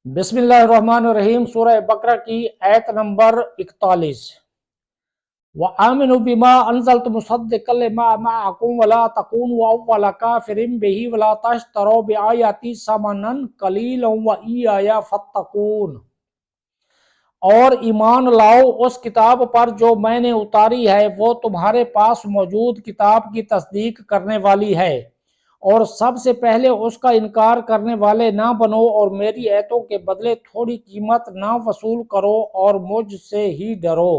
بسم اللہ الرحمن الرحیم۔ سورہ بقرہ کی آیت نمبر 41۔ وَآمِنُوا بِمَا أَنزَلْتُ مُصَدِّقًا لِمَا مَعَكُمْ وَلَا تَكُونُوا أَوَّلَ كَافِرٍ بِهِ وَلَا تَشْتَرُوا بِآيَاتِي ثَمَنًا قَلِيلًا وَإِيَّايَ فَاتَّقُونِ۔ اور ایمان لاؤ اس کتاب پر جو میں نے اتاری ہے، وہ تمہارے پاس موجود کتاب کی تصدیق کرنے والی ہے، اور سب سے پہلے اس کا انکار کرنے والے نہ بنو، اور میری آیتوں کے بدلے تھوڑی قیمت نہ وصول کرو، اور مجھ سے ہی ڈرو۔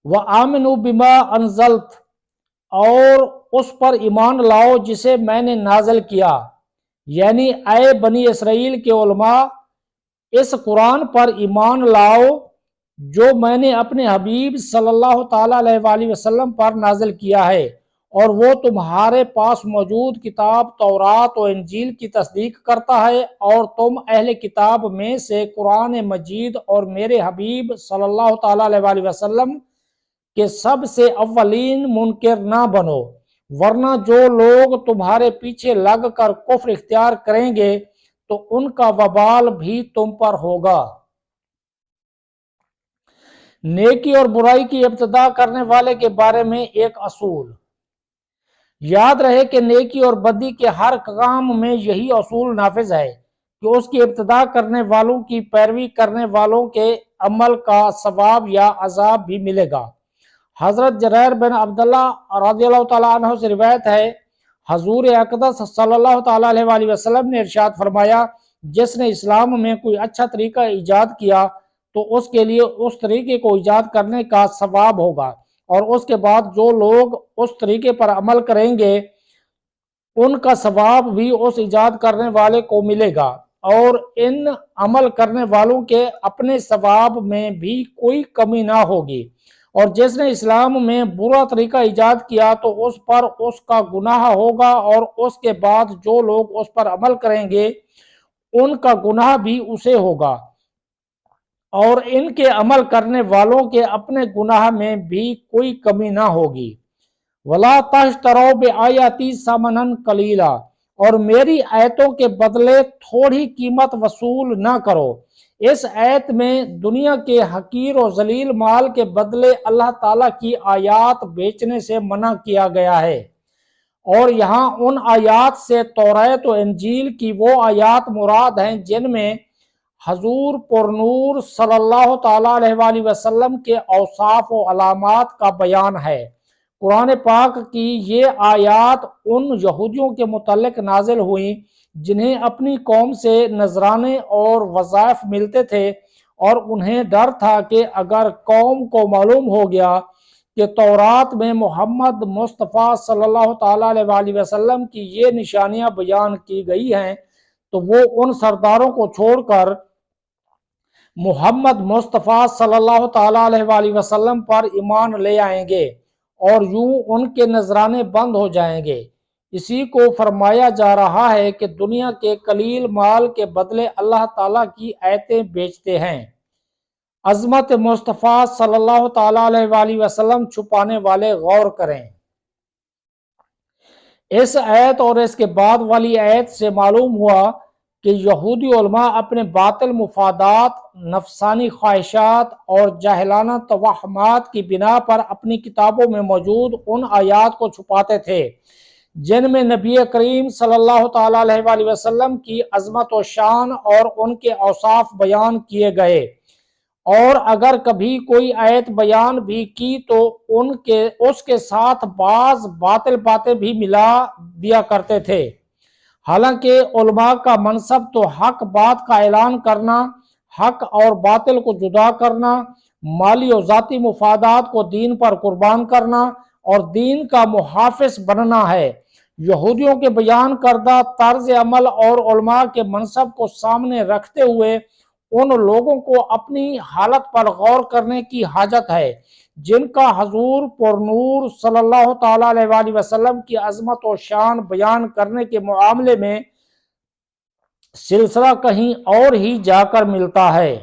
وَآمِنُوا بِمَا أَنزَلْتُ، اور اس پر ایمان لاؤ جسے میں نے نازل کیا، یعنی اے بنی اسرائیل کے علماء، اس قرآن پر ایمان لاؤ جو میں نے اپنے حبیب صلی اللہ تعالیٰ علیہ وآلہ وسلم پر نازل کیا ہے، اور وہ تمہارے پاس موجود کتاب تورات و انجیل کی تصدیق کرتا ہے، اور تم اہل کتاب میں سے قرآن مجید اور میرے حبیب صلی اللہ تعالیٰ علیہ وآلہ وسلم کہ سب سے اولین منکر نہ بنو، ورنہ جو لوگ تمہارے پیچھے لگ کر کفر اختیار کریں گے تو ان کا وبال بھی تم پر ہوگا۔ نیکی اور برائی کی ابتدا کرنے والے کے بارے میں ایک اصول۔ یاد رہے کہ نیکی اور بدی کے ہر کام میں یہی اصول نافذ ہے کہ اس کی ابتدا کرنے والوں کی پیروی کرنے والوں کے عمل کا ثواب یا عذاب بھی ملے گا۔ حضرت جریر بن عبداللہ رضی اللہ تعالیٰ عنہ سے روایت ہے، حضور اقدس صلی اللہ تعالیٰ علیہ وآلہ وسلم نے ارشاد فرمایا، جس نے اسلام میں کوئی اچھا طریقہ ایجاد کیا تو اس کے لیے اس طریقے کو ایجاد کرنے کا ثواب ہوگا، اور اس کے بعد جو لوگ اس طریقے پر عمل کریں گے ان کا ثواب بھی اس ایجاد کرنے والے کو ملے گا، اور ان عمل کرنے والوں کے اپنے ثواب میں بھی کوئی کمی نہ ہوگی۔ اور جس نے اسلام میں برا طریقہ ایجاد کیا تو اس پر اس کا گناہ ہوگا، اور اس کے بعد جو لوگ اس پر عمل کریں گے ان کا گناہ بھی اسے ہوگا، اور ان کے عمل کرنے والوں کے اپنے گناہ میں بھی کوئی کمی نہ ہوگی۔ وَلَا تَشْتَرُوا بِآيَاتِي ثَمَنًا قَلِيلًا، اور میری آیتوں کے بدلے تھوڑی قیمت وصول نہ کرو۔ اس آیت میں دنیا کے حقیر و ذلیل مال کے بدلے اللہ تعالیٰ کی آیات بیچنے سے منع کیا گیا ہے، اور یہاں ان آیات سے توریت و انجیل کی وہ آیات مراد ہیں جن میں حضور پرنور صلی اللہ تعالیٰ علیہ وآلہ وسلم کے اوصاف و علامات کا بیان ہے۔ قرآن پاک کی یہ آیات ان یہودیوں کے متعلق نازل ہوئیں جنہیں اپنی قوم سے نذرانے اور وظائف ملتے تھے، اور انہیں ڈر تھا کہ اگر قوم کو معلوم ہو گیا کہ تورات میں محمد مصطفیٰ صلی اللہ تعالیٰ علیہ وآلہ وسلم کی یہ نشانیاں بیان کی گئی ہیں تو وہ ان سرداروں کو چھوڑ کر محمد مصطفیٰ صلی اللہ تعالیٰ علیہ وآلہ وسلم پر ایمان لے آئیں گے، اور یوں ان کے نذرانے بند ہو جائیں گے۔ اسی کو فرمایا جا رہا ہے کہ دنیا کے قلیل مال کے بدلے اللہ تعالیٰ کی آیتیں بیچتے ہیں۔ عظمت مصطفیٰ صلی اللہ تعالیٰ علیہ وآلہ وسلم چھپانے والے غور کریں۔ اس آیت اور اس کے بعد والی آیت سے معلوم ہوا کہ یہودی علماء اپنے باطل مفادات، نفسانی خواہشات اور جاہلانہ توہمات کی بنا پر اپنی کتابوں میں موجود ان آیات کو چھپاتے تھے جن میں نبی کریم صلی اللہ تعالیٰ علیہ وآلہ وسلم کی عظمت و شان اور ان کے اوصاف بیان کیے گئے، اور اگر کبھی کوئی آیت بیان بھی کی تو اس کے ساتھ بعض باطل باتیں بھی ملا دیا کرتے تھے۔ حالانکہ علماء کا منصب تو حق بات کا اعلان کرنا، حق اور باطل کو جدا کرنا، مالی و ذاتی مفادات کو دین پر قربان کرنا اور دین کا محافظ بننا ہے۔ یہودیوں کے بیان کردہ طرز عمل اور علماء کے منصب کو سامنے رکھتے ہوئے ان لوگوں کو اپنی حالت پر غور کرنے کی حاجت ہے جن کا حضور پرنور صلی اللہ تعالیٰ علیہ وآلہ وسلم کی عظمت و شان بیان کرنے کے معاملے میں سلسلہ کہیں اور ہی جا کر ملتا ہے۔